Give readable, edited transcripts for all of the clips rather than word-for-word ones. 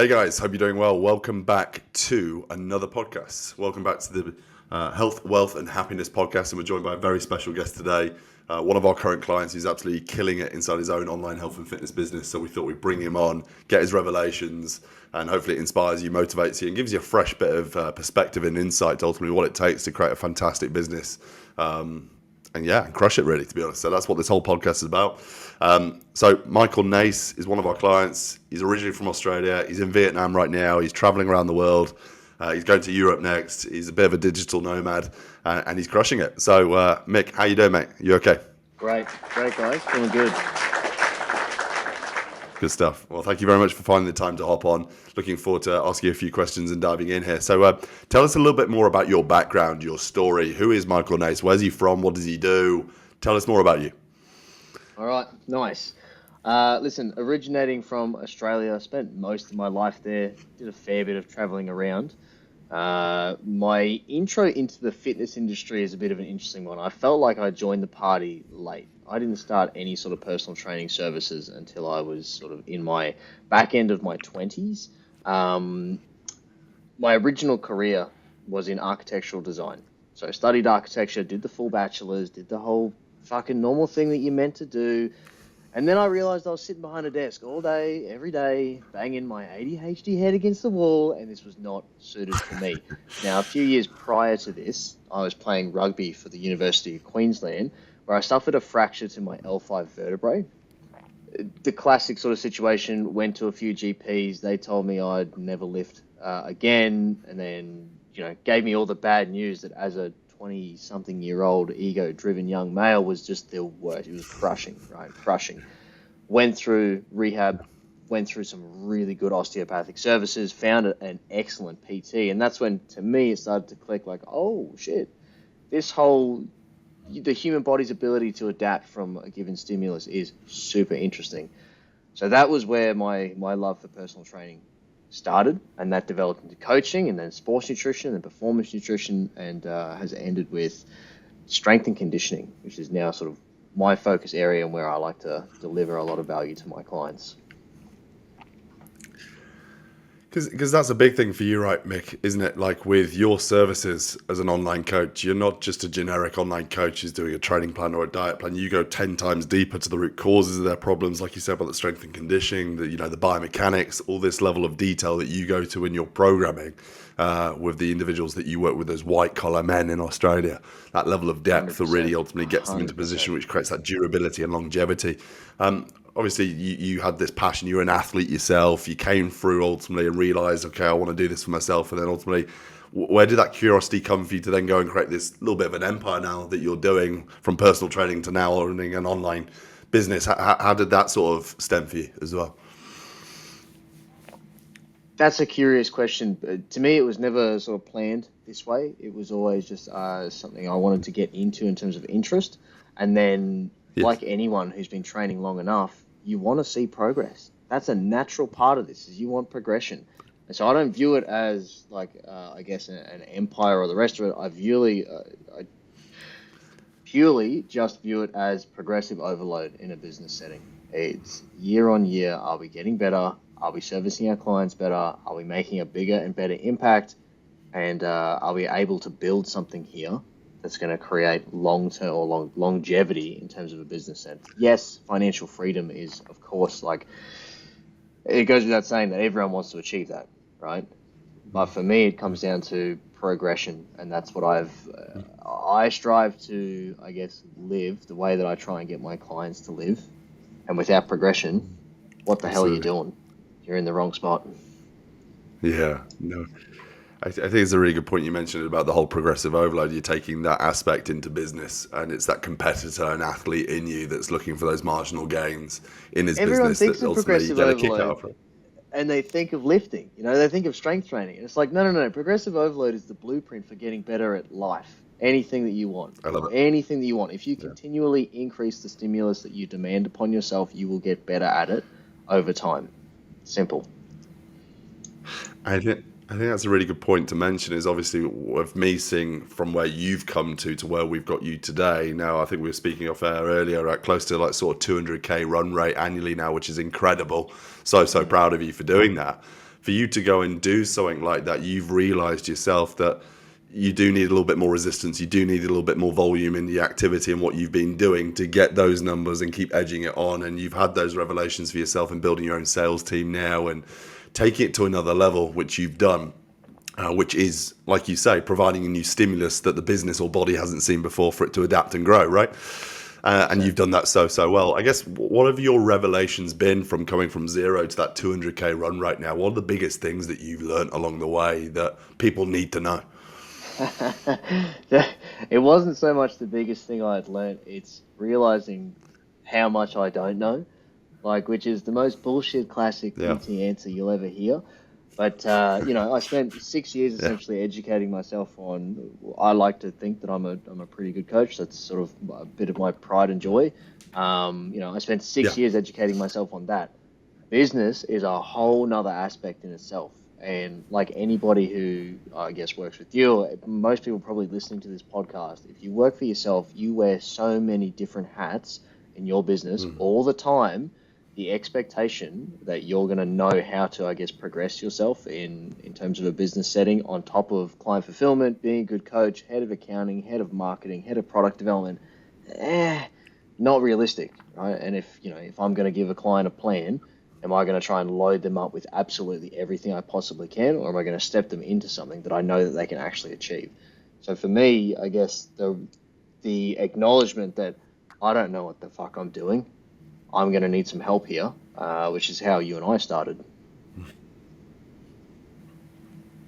Hey guys, hope you're doing well. Welcome back to another podcast. Welcome back to the Health, Wealth and Happiness podcast. And we're joined by a very special guest today. One of our current clients who's absolutely killing it inside his own online health and fitness business. So we thought we'd bring him on, get his revelations, and hopefully it inspires you, motivates you, and gives you a fresh bit of perspective and insight to ultimately what it takes to create a fantastic business. And crush it really, to be honest. So that's what this whole podcast is about. So Michael Naess is one of our clients. He's originally from Australia. He's in Vietnam right now. He's traveling around the world. He's going to Europe next. He's a bit of a digital nomad, and he's crushing it. So Mick, how you doing, mate? You okay? Great guys, feeling good. Good stuff. Well, thank you very much for finding the time to hop on. Looking forward to asking you a few questions and diving in here. So tell us a little bit more about your background, your story. Who is Michael Naess? Where's he from? What does he do? Tell us more about you. All right, nice. Listen, originating from Australia, I spent most of my life there, did a fair bit of traveling around. My intro into the fitness industry is a bit of an interesting one. I felt like I joined the party late. I didn't start any sort of personal training services until I was sort of in my back end of my 20s. My original career was in architectural design. So I studied architecture, did the full bachelor's, did the whole fucking normal thing that you're meant to do. And then I realized I was sitting behind a desk all day, every day, banging my ADHD head against the wall, and this was not suited for me. Now, a few years prior to this, I was playing rugby for the University of Queensland, where I suffered a fracture to my L5 vertebrae. The classic sort of situation, went to a few GPs, they told me I'd never lift again, and then, gave me all the bad news that as a 20-something-year-old ego-driven young male was just the worst. It was crushing, right? Crushing. Went through rehab, went through some really good osteopathic services, found an excellent PT, and that's when, to me, it started to click like, oh, shit, the human body's ability to adapt from a given stimulus is super interesting. So that was where my love for personal training started, and that developed into coaching and then sports nutrition and performance nutrition, and has ended with strength and conditioning, which is now sort of my focus area and where I like to deliver a lot of value to my clients. Because that's a big thing for you, right, Mick, isn't it? Like with your services as an online coach, you're not just a generic online coach who's doing a training plan or a diet plan. You go 10 times deeper to the root causes of their problems, like you said, about the strength and conditioning, the biomechanics, all this level of detail that you go to in your programming with the individuals that you work with, those white-collar men in Australia. That level of depth that really ultimately gets them into a position which creates that durability and longevity. Obviously, you had this passion. You were an athlete yourself. You came through ultimately and realized, okay, I want to do this for myself. And then ultimately, where did that curiosity come for you to then go and create this little bit of an empire now that you're doing, from personal training to now owning an online business? How did that sort of stem for you as well? That's a curious question. To me, it was never sort of planned this way. It was always just something I wanted to get into in terms of interest. And then, like anyone who's been training long enough, you want to see progress. That's a natural part of this, is you want progression. And so I don't view it as like, an empire or the rest of it. I purely just view it as progressive overload in a business setting. It's year on year, are we getting better? Are we servicing our clients better? Are we making a bigger and better impact? And are we able to build something here that's going to create long-term or longevity in terms of a business sense? Yes, financial freedom is, of course, it goes without saying that everyone wants to achieve that, right? But for me, it comes down to progression, and that's what I strive to, live the way that I try and get my clients to live. And without progression, what the hell are you doing? You're in the wrong spot. Yeah, no. I think it's a really good point you mentioned about the whole progressive overload. You're taking that aspect into business, and it's that competitor and athlete in you that's looking for those marginal gains in his Everyone business. thinks That of ultimately you progressive get a kick out overload, of it. and they think of lifting. They think of strength training. And it's like, no. Progressive overload is the blueprint for getting better at life. Anything that you want. I love it. Anything that you want. If you continually increase the stimulus that you demand upon yourself, you will get better at it over time. Simple. I think that's a really good point to mention, is obviously of me seeing from where you've come to where we've got you today. Now, I think we were speaking off air earlier at close to sort of 200K run rate annually now, which is incredible. So proud of you for doing that. for you to go and do something like that, you've realized yourself that you do need a little bit more resistance. You do need a little bit more volume in the activity and what you've been doing to get those numbers and keep edging it on. And you've had those revelations for yourself and building your own sales team now and taking it to another level, which you've done, which is, like you say, providing a new stimulus that the business or body hasn't seen before for it to adapt and grow, right? And you've done that so well. I guess, what have your revelations been from coming from zero to that 200K run right now? What are the biggest things that you've learned along the way that people need to know? It wasn't so much the biggest thing I had learned, it's realizing how much I don't know, like, which is the most bullshit classic Yeah. PT answer you'll ever hear. But, I spent 6 years Yeah. essentially educating myself on, I like to think that I'm a pretty good coach. That's sort of a bit of my pride and joy. I spent six Yeah. years educating myself on that. Business is a whole nother aspect in itself. And like anybody who, I guess, works with you, most people probably listening to this podcast, if you work for yourself, you wear so many different hats in your business all the time. The expectation that you're going to know how to, I guess, progress yourself in terms of a business setting on top of client fulfillment, being a good coach, head of accounting, head of marketing, head of product development, not realistic, right? And if I'm going to give a client a plan, am I going to try and load them up with absolutely everything I possibly can, or am I going to step them into something that I know that they can actually achieve? So for me, I guess the acknowledgement that I don't know what the fuck I'm doing, I'm going to need some help here, which is how you and I started.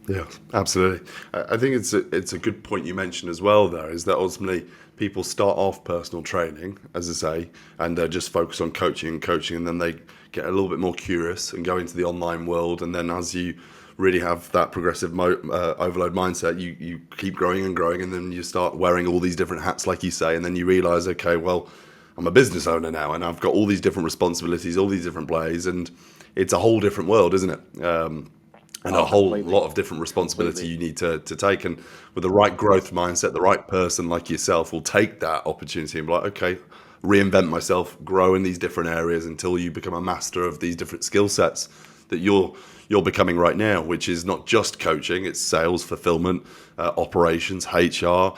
Yeah, absolutely. I think it's a good point you mentioned as well. There is that ultimately people start off personal training, as I say, and just focus on coaching, and then they get a little bit more curious and go into the online world. And then as you really have that progressive overload mindset, you keep growing and growing, and then you start wearing all these different hats, like you say, and then you realize, okay, well, I'm a business owner now, and I've got all these different responsibilities, all these different plays, and it's a whole different world, isn't it? And a whole Completely. lot of different responsibility Completely. you need to take. And with the right growth mindset, the right person like yourself will take that opportunity and be like, okay, reinvent myself, grow in these different areas until you become a master of these different skill sets that you're becoming right now, which is not just coaching, it's sales, fulfillment, operations, HR,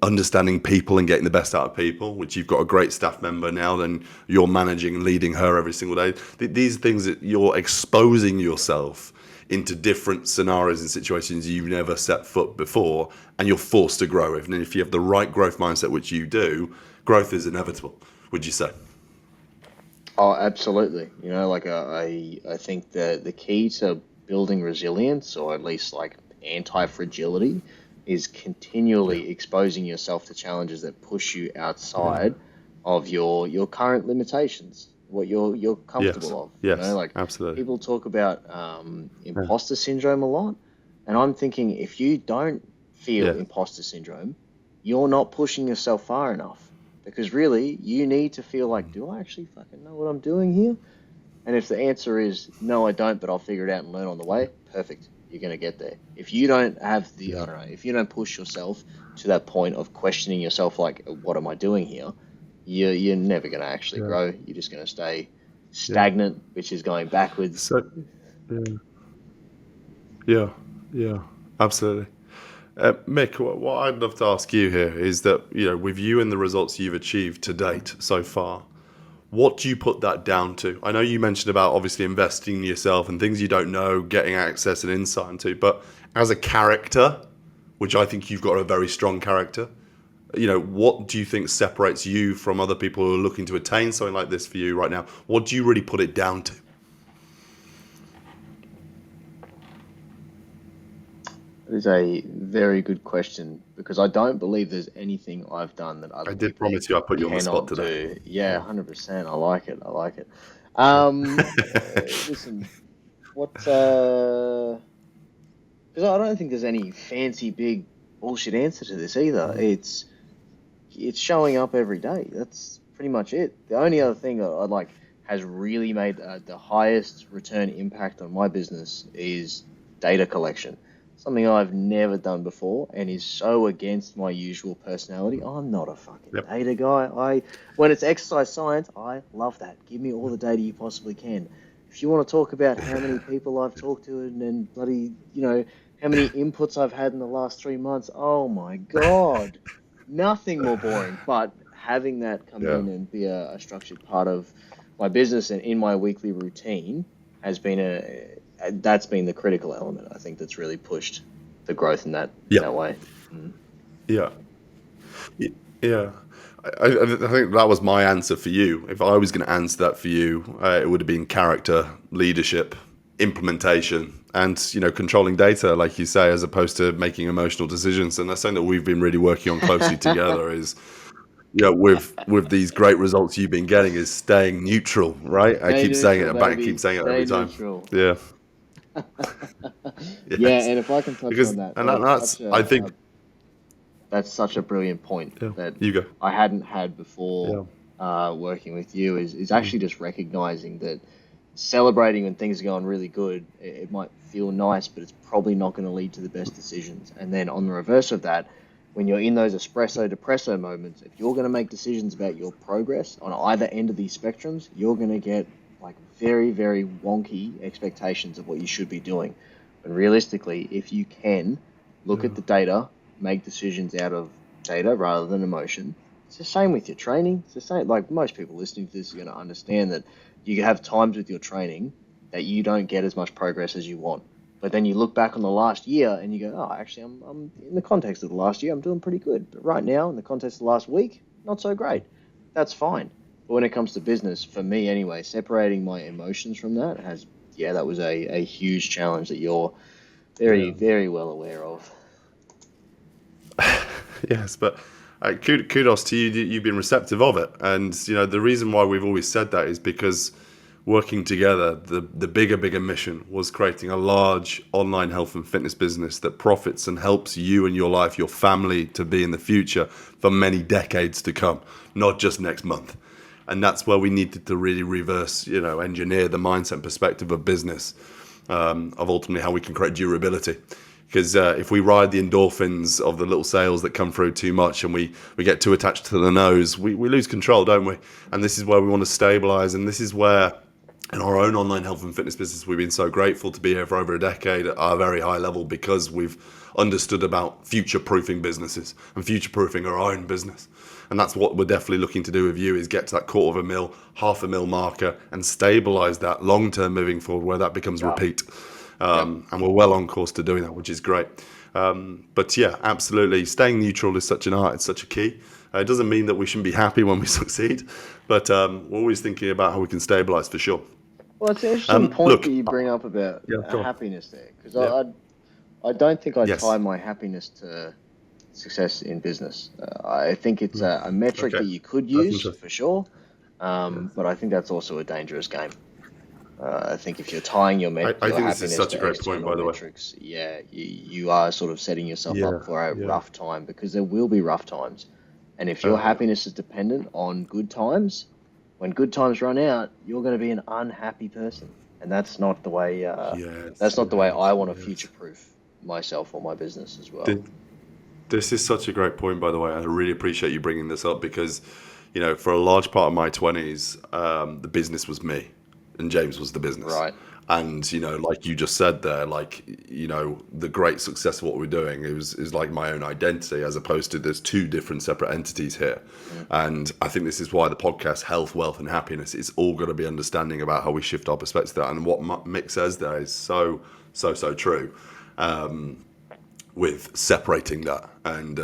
understanding people and getting the best out of people, which you've got a great staff member now, then you're managing and leading her every single day. These things that you're exposing yourself into different scenarios and situations you've never set foot before, and you're forced to grow. And if you have the right growth mindset, which you do, growth is inevitable, would you say? Oh, absolutely. I think the key to building resilience, or at least like anti-fragility, is Yeah. continually exposing yourself to challenges that push you outside of your current limitations, what you're Yes. comfortable of. Yes. Like Absolutely. people talk about Yeah. imposter syndrome a lot, and I'm thinking if you don't feel Yeah. imposter syndrome, you're not pushing yourself far enough. Because really, you need to feel like, do I actually fucking know what I'm doing here? And if the answer is no, I don't, but I'll figure it out and learn on the way, perfect. You're going to get there. If you don't have I Yeah. don't know, if you don't push yourself to that point of questioning yourself, like, what am I doing here? You're never going to actually Yeah. grow. You're just going to stay Yeah. stagnant, which is going backwards. So, yeah. Yeah. Yeah. Absolutely. Mick, what I'd love to ask you here is that, with you and the results you've achieved to date so far, what do you put that down to? I know you mentioned about obviously investing in yourself and things you don't know, getting access and insight into, but as a character, which I think you've got a very strong character, what do you think separates you from other people who are looking to attain something like this for you right now? What do you really put it down to? It is a very good question because I don't believe there's anything I've done that I other did people promise you I'd put you on the spot cannot today. do. Yeah, 100%. I like it. I like it. Listen, what, because I don't think there's any fancy big bullshit answer to this either. It's showing up every day. That's pretty much it. The only other thing I like has really made the highest return impact on my business is data collection. Something I've never done before and is so against my usual personality. I'm not a fucking Yep. data guy. When it's exercise science, I love that. Give me all the data you possibly can. if you want to talk about how many people I've talked to and bloody, how many inputs I've had in the last 3 months, oh my God, nothing more boring. But having that come Yeah. in and be a structured part of my business and in my weekly routine has been that's been the critical element, I think, that's really pushed the growth in that Yeah. way. Mm. Yeah. Yeah. I think that was my answer for you. If I was going to answer that for you, it would have been character, leadership, implementation, and controlling data, like you say, as opposed to making emotional decisions. And that's something that we've been really working on closely together. Is with these great results you've been getting, is staying neutral, right? I Stay keep saying neutral, it back, baby. keep saying it Stay every time. neutral. Yeah. Yeah, Yes. and if I can touch Because on that, that's I think. that's such a brilliant point Yeah. that You go. I hadn't had before Yeah. working with you is Mm. actually just recognizing that celebrating when things are going really good, it might feel nice, but it's probably not going to lead to the best decisions. And then on the reverse of that, when you're in those espresso depresso moments, if you're going to make decisions about your progress on either end of these spectrums, you're going to get like very, very wonky expectations of what you should be doing. But realistically, if you can look at Yeah. the data, make decisions out of data rather than emotion, it's the same with your training. It's the same. Like most people listening to this are going to understand that you have times with your training that you don't get as much progress as you want. But then you look back on the last year and you go, oh, actually, I'm in the context of the last year, I'm doing pretty good. But right now, in the context of the last week, not so great. That's fine. But when it comes to business, for me anyway, separating my emotions from that that was a huge challenge that you're very, Yeah. very well aware of. Yes, but kudos to you. You've been receptive of it, and the reason why we've always said that is because working together, the bigger mission was creating a large online health and fitness business that profits and helps you and your life, your family, to be in the future for many decades to come, not just next month. And that's where we needed to really reverse, engineer the mindset and perspective of business, of ultimately how we can create durability. Because if we ride the endorphins of the little sales that come through too much and we get too attached to the nose, we lose control, don't we? And this is where we want to stabilize. And this is where, in our own online health and fitness business, we've been so grateful to be here for over a decade at a very high level, because we've understood about future-proofing businesses and future-proofing our own business. And that's what we're definitely looking to do with you, is get to that $250,000, $500,000 marker and stabilize that long-term moving forward, where that becomes Yeah. repeat. Yep. And we're well on course to doing that, which is great. But yeah, absolutely. Staying neutral is such an art. It's such a key. It doesn't mean that we shouldn't be happy when we succeed, but we're always thinking about how we can stabilize for sure. Well, it's an interesting point Look, that you bring up about yeah, go on. happiness there, because Yeah. I don't think I tie Yes. my happiness to success in business. I think it's a metric Okay. that you could That's use interesting. for sure, Yes. but I think that's also a dangerous game. I think if you're tying I your think this is happiness such a to great point, external by the way. metrics, yeah, you are sort of setting yourself Yeah. up for a Yeah. rough time, because there will be rough times. And if your Yeah. happiness is dependent on good times, when good times run out, you're going to be an unhappy person. And that's not the way Yes. I Yes. want to Yes. future-proof myself or my business as well. Th- This is such a great point, by the way. I really appreciate you bringing this up, because, for a large part of my 20s, the business was me and James was the business. Right. And, like you just said there, like, the great success of what we're doing is like my own identity, as opposed to there's two different separate entities here. Mm. And I think this is why the podcast, Health, Wealth and Happiness, is all going to be understanding about how we shift our perspective to that. And what Mick says there is so true. With separating that and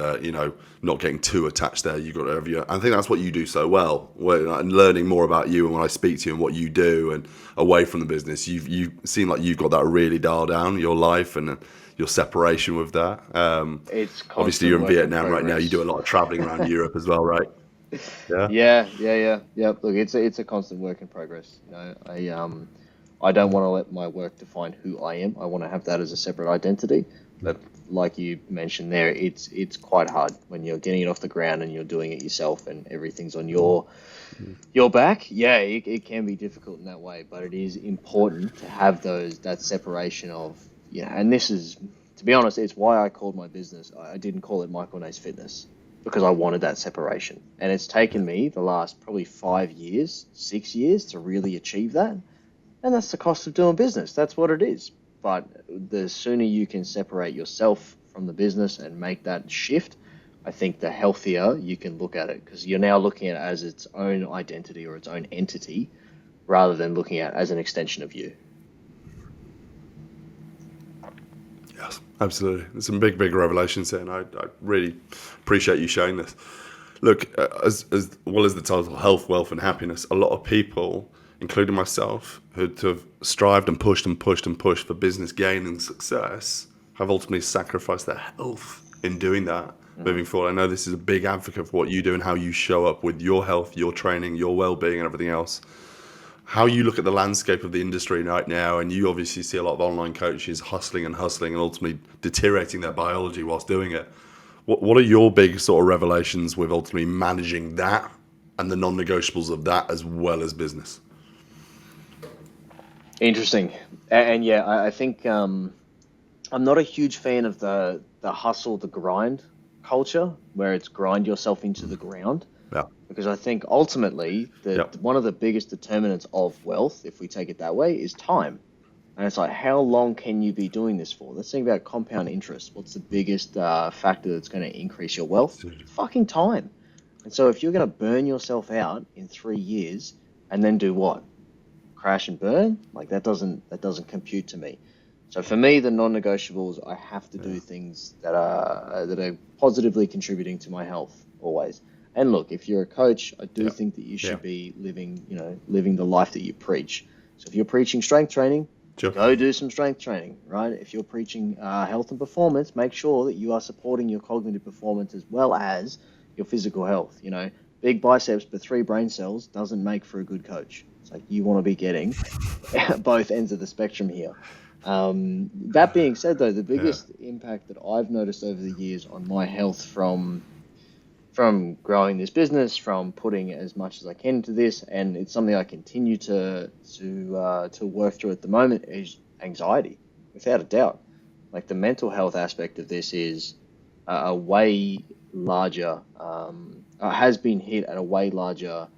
not getting too attached there. You got to have I think that's what you do so well, and learning more about you and when I speak to you and what you do and away from the business, you seem like you've got that really dialed down, your life and your separation with that. It's Obviously constant you're in work in Vietnam right now, you do a progress. lot of traveling around Europe as well, right? Yeah. Yeah. Look, it's a constant work in progress. I don't want to let my work define who I am. I want to have that as a separate identity. But like you mentioned there, it's quite hard when you're getting it off the ground and you're doing it yourself and everything's on your back. Yeah, it can be difficult in that way, but it is important to have that separation of, and this is, to be honest, it's why I called my business. I didn't call it Michael Naess Fitness, because I wanted that separation. And it's taken me the last probably 5 years, 6 years to really achieve that. And that's the cost of doing business. That's what it is. But the sooner you can separate yourself from the business and make that shift, I think the healthier you can look at it, because you're now looking at it as its own identity or its own entity rather than looking at it as an extension of you. Yes, absolutely. There's some big, big revelations here, and I really appreciate you sharing this. Look, as well as the title Health, Wealth, and Happiness, a lot of people, including myself, who have strived and pushed and pushed and pushed for business gain and success, have ultimately sacrificed their health in doing that moving forward. I know this is a big advocate for what you do and how you show up with your health, your training, your well-being, and everything else. How you look at the landscape of the industry right now, and you obviously see a lot of online coaches hustling and ultimately deteriorating their biology whilst doing it. What are your big sort of revelations with ultimately managing that and the non-negotiables of that as well as business? Interesting. And yeah, I think I'm not a huge fan of the hustle, the grind culture, where it's grind yourself into the ground. Yeah. Because I think ultimately one of the biggest determinants of wealth, if we take it that way, is time. And it's like, how long can you be doing this for? Let's think about compound interest. What's the biggest factor that's going to increase your wealth? Fucking time. And so if you're going to burn yourself out in 3 years and then do what? Crash and burn? Like that doesn't compute to me. So for me, the non-negotiables, I have to do things that are positively contributing to my health always. And look, if you're a coach, I do think that you should be living the life that you preach. So if you're preaching strength training, go do some strength training, right? If you're preaching health and performance, make sure that you are supporting your cognitive performance as well as your physical health. Big biceps but 3 brain cells doesn't make for a good coach. It's like you want to be getting both ends of the spectrum here. That being said, though, the biggest impact that I've noticed over the years on my health from growing this business, from putting as much as I can into this, and it's something I continue to work through at the moment, is anxiety, without a doubt. Like the mental health aspect of this is a way larger, has been hit at a way larger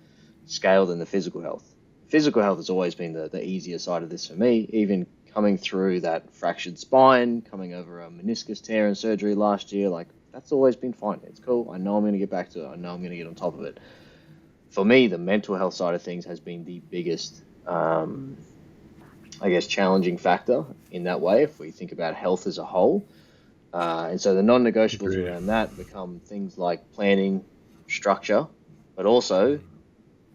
scale than the physical health. Physical health has always been the easier side of this for me, even coming through that fractured spine, coming over a meniscus tear and surgery last year, like that's always been fine. It's cool. I know I'm going to get back to it. I know I'm going to get on top of it. For me, the mental health side of things has been the biggest, challenging factor in that way, if we think about health as a whole. And so the non-negotiables around that become things like planning, structure, but also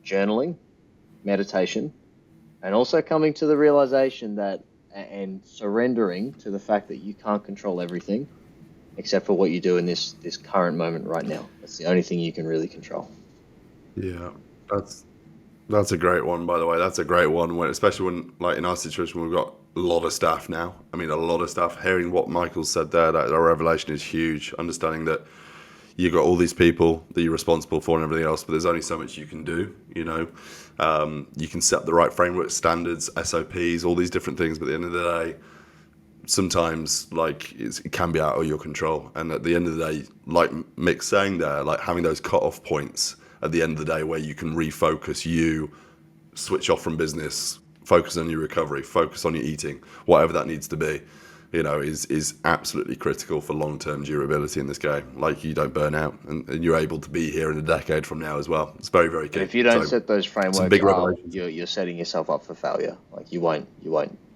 journaling, meditation, and also coming to the realization that and surrendering to the fact that you can't control everything except for what you do in this current moment right now. That's the only thing you can really control. Yeah, that's a great one, by the way. That's a great one, especially when, like in our situation, we've got a lot of staff now. I mean, a lot of staff. Hearing what Michael said there, that our revelation is huge. Understanding that you've got all these people that you're responsible for and everything else, but there's only so much you can do. You can set the right framework, standards, SOPs, all these different things, but at the end of the day, sometimes it can be out of your control. And at the end of the day, like Mick's saying there, like having those cut-off points at the end of the day where you can refocus, you switch off from business, focus on your recovery, focus on your eating, whatever that needs to be, is absolutely critical for long-term durability in this game. Like you don't burn out, and you're able to be here in a decade from now as well. It's very, very key. And if you don't set those frameworks up, you're setting yourself up for failure. Like you won't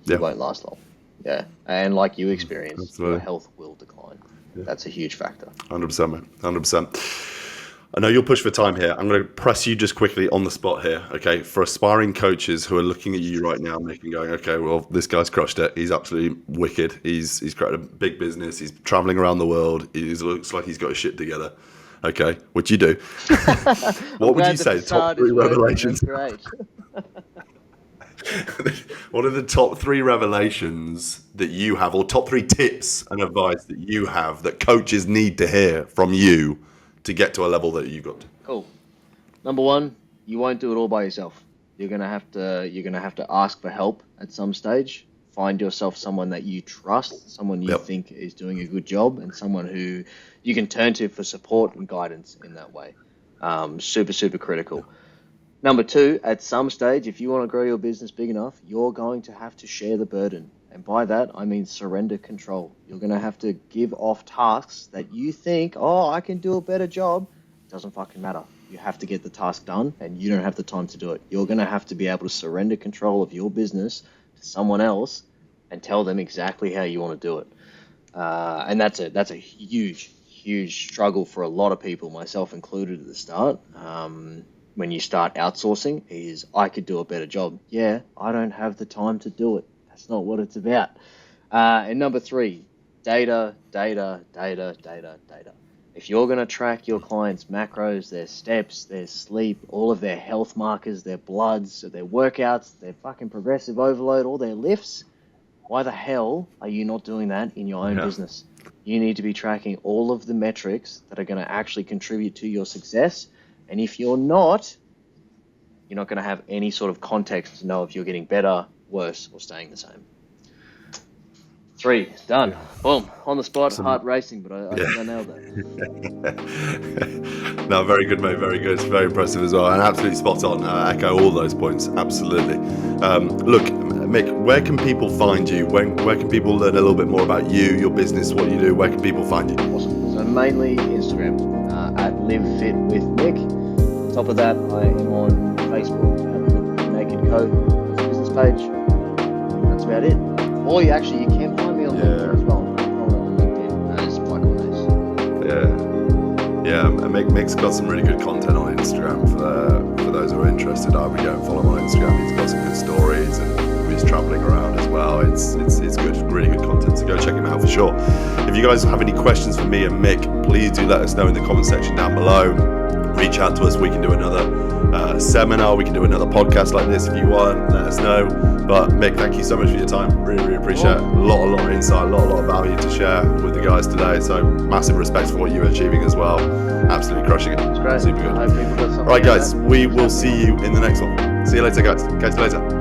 last long. Yeah, and like you experienced, your health will decline. Yeah. That's a huge factor. 100%, man. 100%. I know you'll push for time here. I'm going to press you just quickly on the spot here, okay? For aspiring coaches who are looking at you right now, making going, okay, well, this guy's crushed it. He's absolutely wicked. He's created a big business. He's traveling around the world. He looks like he's got his shit together. Okay, which you do. What would you say? Top 3 revelations. That's great. What are the top 3 revelations that you have, or top 3 tips and advice that you have that coaches need to hear from you to get to a level that you got to? Cool. Number 1, you won't do it all by yourself. You're gonna have to ask for help at some stage. Find yourself someone that you trust, someone you think is doing a good job, and someone who you can turn to for support and guidance in that way. Super, super critical. Number two, at some stage, if you want to grow your business big enough, you're going to have to share the burden. And by that, I mean surrender control. You're going to have to give off tasks that you think, oh, I can do a better job. Doesn't fucking matter. You have to get the task done, and you don't have the time to do it. You're going to have to be able to surrender control of your business to someone else and tell them exactly how you want to do it. And that's a huge struggle for a lot of people, myself included at the start. When you start outsourcing, is I could do a better job. Yeah, I don't have the time to do it. That's not what it's about. And number three, data. If you're going to track your clients' macros, their steps, their sleep, all of their health markers, their bloods, their workouts, their fucking progressive overload, all their lifts, why the hell are you not doing that in your own business? You need to be tracking all of the metrics that are going to actually contribute to your success. And if you're not going to have any sort of context to know if you're getting better, worse, or staying the same. 3, done. Boom. On the spot, heart racing, but I think I nailed that. No, very good, mate. Very good. It's very impressive as well. And absolutely spot on. Echo all those points. Absolutely. Look, Mick, where can people find you? Where can people learn a little bit more about you, your business, what you do? Where can people find you? Awesome. So mainly Instagram at Live Fit with Mick. On top of that, I am on Facebook at Naked Code business page. That's about it. Or you can find me on LinkedIn as well. On LinkedIn as Michael Naess. Yeah. And Mick's got some really good content on Instagram for those who are interested. I would go and follow him on Instagram. He's got some good stories and he's traveling around as well. It's good, really good content. So go check him out for sure. If you guys have any questions for me and Mick, please do let us know in the comment section down below. Reach out to us. We can do another seminar. We can do another podcast like this if you want. Let us know. But Mick, thank you so much for your time. Really appreciate it. A lot of insight, a lot of value to share with the guys today. So massive respect for what you're achieving as well. Absolutely crushing it. It's great. Super good. All right, guys, we will see you in the next one. See you later, guys. Catch you later.